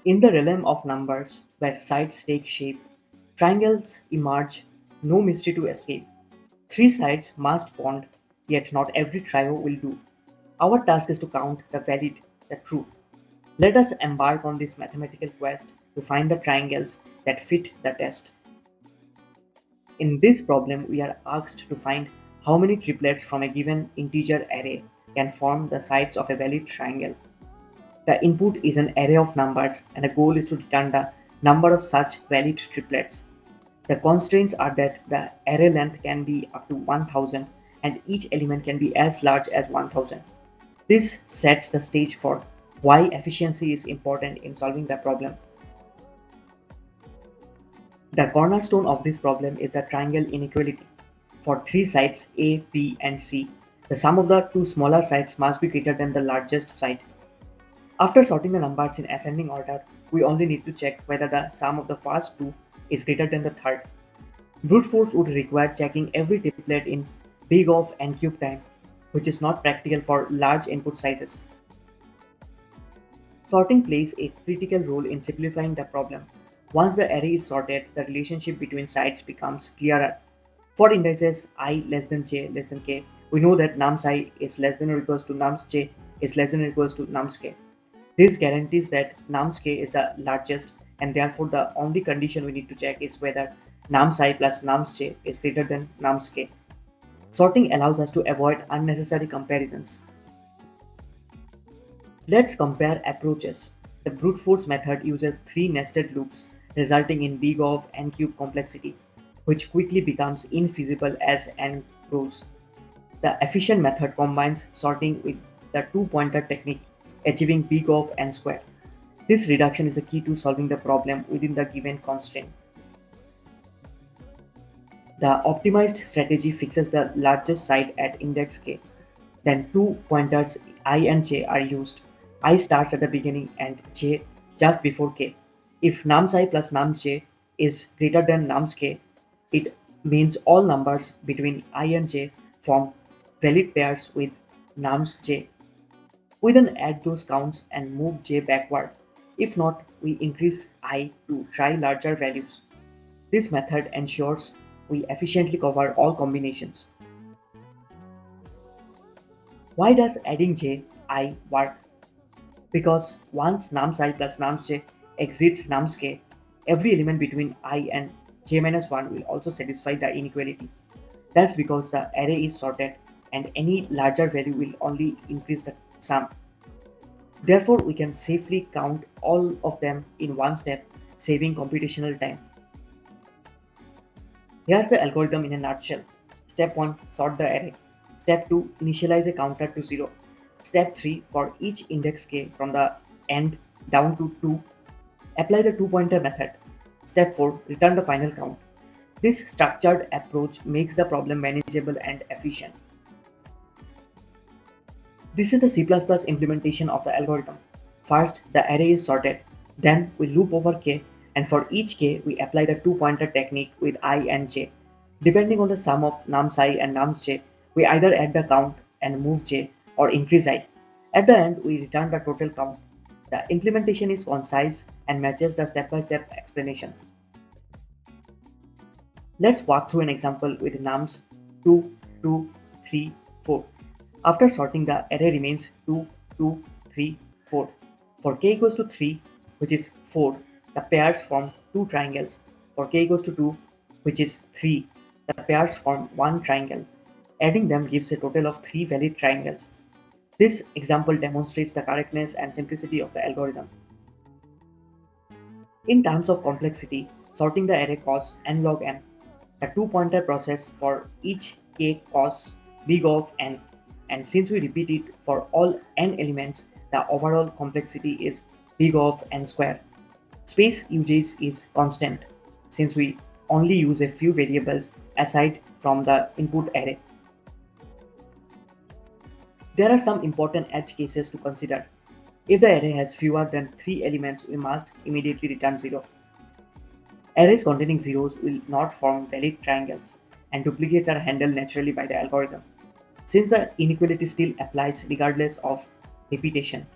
In the realm of numbers, where sides take shape, triangles emerge, no mystery to escape. Three sides must bond, yet not every trio will do. Our task is to count the valid, the true. Let us embark on this mathematical quest to find the triangles that fit the test. In this problem, we are asked to find how many triplets from a given integer array can form the sides of a valid triangle. The input is an array of numbers and the goal is to return the number of such valid triplets. The constraints are that the array length can be up to 1000 and each element can be as large as 1000. This sets the stage for why efficiency is important in solving the problem. The cornerstone of this problem is the triangle inequality. For three sides A, B, and C, the sum of the two smaller sides must be greater than the largest side. After sorting the numbers in ascending order, we only need to check whether the sum of the first two is greater than the third. Brute force would require checking every triplet in big O of n cube time, which is not practical for large input sizes. Sorting plays a critical role in simplifying the problem. Once the array is sorted, the relationship between sides becomes clearer. For indices I less than j less than k, we know that nums I is less than or equals to nums j is less than or equals to nums k. This guarantees that nums k is the largest, and therefore the only condition we need to check is whether nums I plus nums j is greater than nums k. Sorting allows us to avoid unnecessary comparisons. Let's compare approaches. The brute force method uses three nested loops, resulting in big O of n cube complexity, which quickly becomes infeasible as n grows. The efficient method combines sorting with the two-pointer technique, achieving big O of n square. This reduction is the key to solving the problem within the given constraint. The optimized strategy fixes the largest side at index k. Then two pointers I and j are used. I starts at the beginning and j just before k. If nums I plus nums j is greater than nums k, it means all numbers between I and j form valid pairs with nums j. We then add those counts and move j backward. If not, we increase I to try larger values. This method ensures we efficiently cover all combinations. Why does adding j, I work? Because once nums I plus nums j exceeds nums k, every element between I and j minus 1 will also satisfy the inequality. That's because the array is sorted and any larger value will only increase the sum. Therefore, we can safely count all of them in one step, saving computational time. Here's the algorithm in a nutshell. Step 1, sort the array. Step 2, initialize a counter to 0. Step 3, for each index k from the end down to 2, apply the two-pointer method. Step 4, return the final count. This structured approach makes the problem manageable and efficient. This is the C++ implementation of the algorithm. First, the array is sorted. Then we loop over k, and for each k, we apply the two-pointer technique with I and j. Depending on the sum of nums I and nums j, we either add the count and move j or increase I. At the end, we return the total count. The implementation is concise and matches the step-by-step explanation. Let's walk through an example with nums 2, 2, 3, 4. After sorting, the array remains 2, 2, 3, 4. For k equals to 3, which is 4, the pairs form two triangles. For k equals to 2, which is 3, the pairs form one triangle. Adding them gives a total of 3 valid triangles. This example demonstrates the correctness and simplicity of the algorithm. In terms of complexity, sorting the array costs n log n. The two-pointer process for each k costs big O of n, and since we repeat it for all n elements, the overall complexity is big O of n square. Space usage is constant, since we only use a few variables aside from the input array. There are some important edge cases to consider. If the array has fewer than 3 elements, we must immediately return 0. Arrays containing zeros will not form valid triangles, and duplicates are handled naturally by the algorithm, since the inequality still applies regardless of repetition.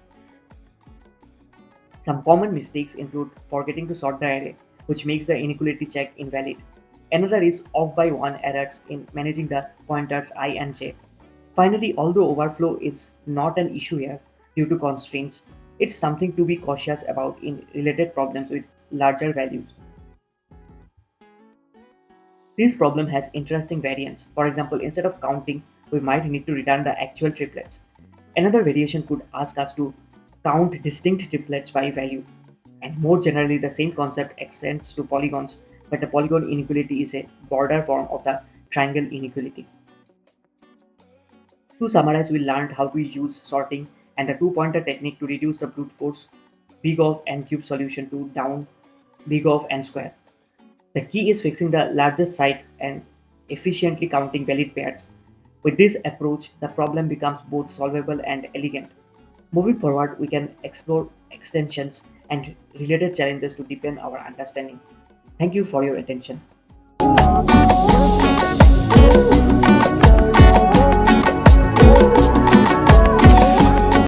Some common mistakes include forgetting to sort the array, which makes the inequality check invalid. Another is off by one errors in managing the pointers I and j. Finally, although overflow is not an issue here due to constraints, it's something to be cautious about in related problems with larger values. This problem has interesting variants. For example, instead of counting, we might need to return the actual triplets. Another variation could ask us to count distinct triplets by value. And more generally, the same concept extends to polygons, but the polygon inequality is a broader form of the triangle inequality. To summarize, we learned how to use sorting and the two-pointer technique to reduce the brute force big of n cube solution to down big of n square. The key is fixing the largest site and efficiently counting valid pairs. With this approach, the problem becomes both solvable and elegant. Moving forward, we can explore extensions and related challenges to deepen our understanding. Thank you for your attention.